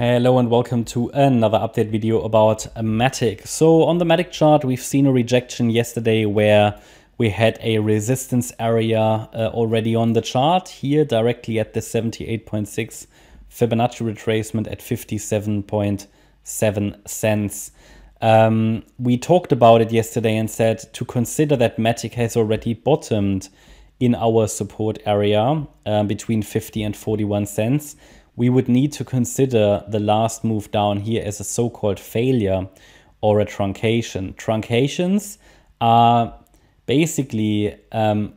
Hello and welcome to another update video about MATIC. So on the MATIC chart, we've seen a rejection yesterday where we had a resistance area already on the chart here directly at the 78.6 Fibonacci retracement at 57.7 cents. We talked about it yesterday and said to consider that MATIC has already bottomed in our support area between 50 and 41 cents. We would need to consider the last move down here as a so-called failure or a truncation. Truncations are basically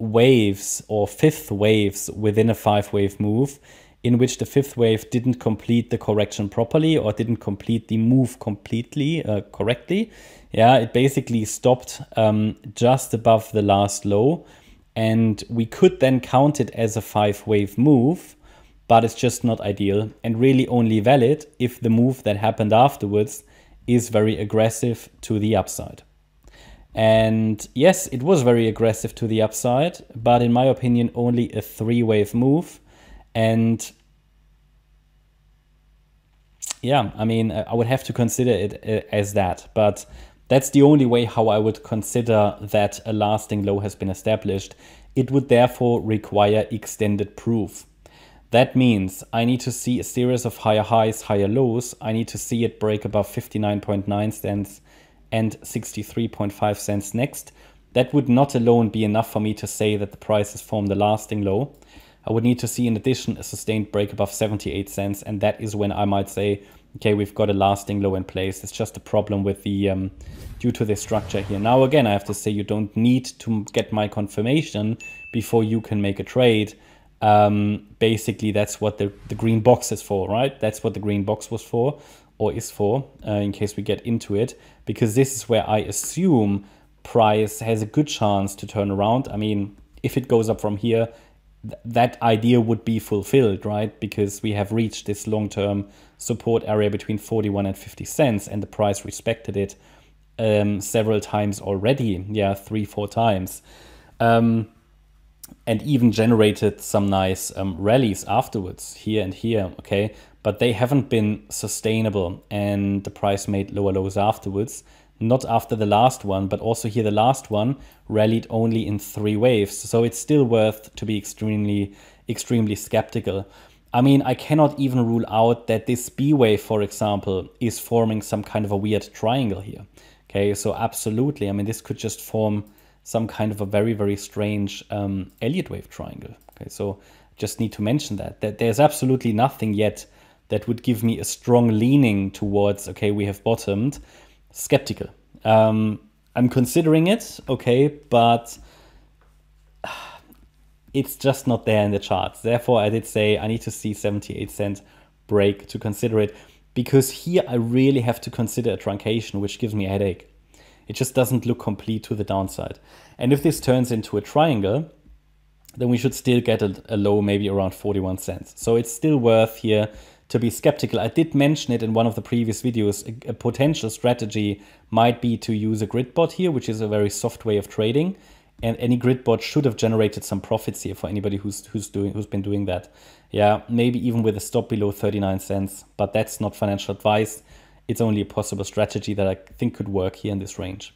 waves or fifth waves within a five-wave move in which the fifth wave didn't complete the correction properly or didn't complete the move completely correctly. Yeah, it basically stopped just above the last low, and we could then count it as a five-wave move, but it's just not ideal and really only valid if the move that happened afterwards is very aggressive to the upside. And yes, it was very aggressive to the upside, but in my opinion, only a three-wave move. And yeah, I mean, I would have to consider it as that, but that's the only way how I would consider that a lasting low has been established. It would therefore require extended proof. That means I need to see a series of higher highs, higher lows. I need to see it break above 59.9 cents and 63.5 cents next. That would not alone be enough for me to say that the price has formed a lasting low. I would need to see in addition a sustained break above 78 cents, and that is when I might say, okay, we've got a lasting low in place. It's just a problem with the due to the structure here. Now again, I have to say you don't need to get my confirmation before you can make a trade. Basically, that's what the green box is for, right? That's what the green box was for, or is for, in case we get into it, because this is where I assume price has a good chance to turn around. I mean, if it goes up from here, that idea would be fulfilled, right? Because we have reached this long-term support area between 41 and 50 cents, and the price respected it several times already. Yeah, 3-4 times. And even generated some nice rallies afterwards, here and here, okay? But they haven't been sustainable, and the price made lower lows afterwards. Not after the last one, but also here the last one rallied only in 3 waves. So it's still worth to be extremely skeptical. I mean, I cannot even rule out that this B wave, for example, is forming some kind of a weird triangle here. Okay, so absolutely. I mean, this could just form some kind of a very, very strange Elliott wave triangle. Okay, so just need to mention that there's absolutely nothing yet that would give me a strong leaning towards, okay, we have bottomed. Skeptical. I'm considering it, okay, but it's just not there in the charts. Therefore, I did say I need to see 78 cent break to consider it, because here I really have to consider a truncation, which gives me a headache. It just doesn't look complete to the downside. And if this turns into a triangle, then we should still get a low maybe around 41 cents. So it's still worth here to be skeptical. I did mention it in one of the previous videos. A potential strategy might be to use a grid bot here, which is a very soft way of trading. And any grid bot should have generated some profits here for anybody who's been doing that. Yeah, maybe even with a stop below 39 cents, but that's not financial advice. It's only a possible strategy that I think could work here in this range.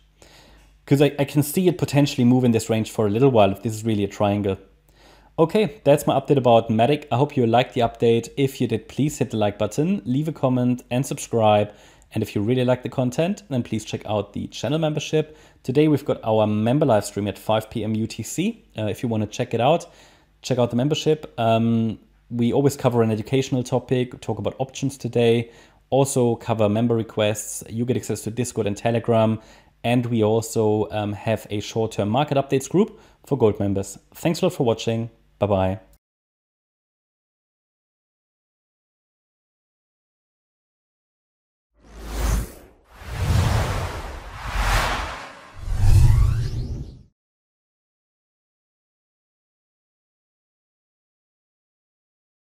Because I can see it potentially move in this range for a little while if this is really a triangle. Okay, that's my update about MATIC. I hope you liked the update. If you did, please hit the like button, leave a comment and subscribe. And if you really like the content, then please check out the channel membership. Today we've got our member live stream at 5 p.m. UTC. If you want to check it out, check out the membership. We always cover an educational topic, talk about options today. Also cover member requests. You get access to Discord and Telegram. And we also have a short-term market updates group for gold members. Thanks a lot for watching. Bye-bye.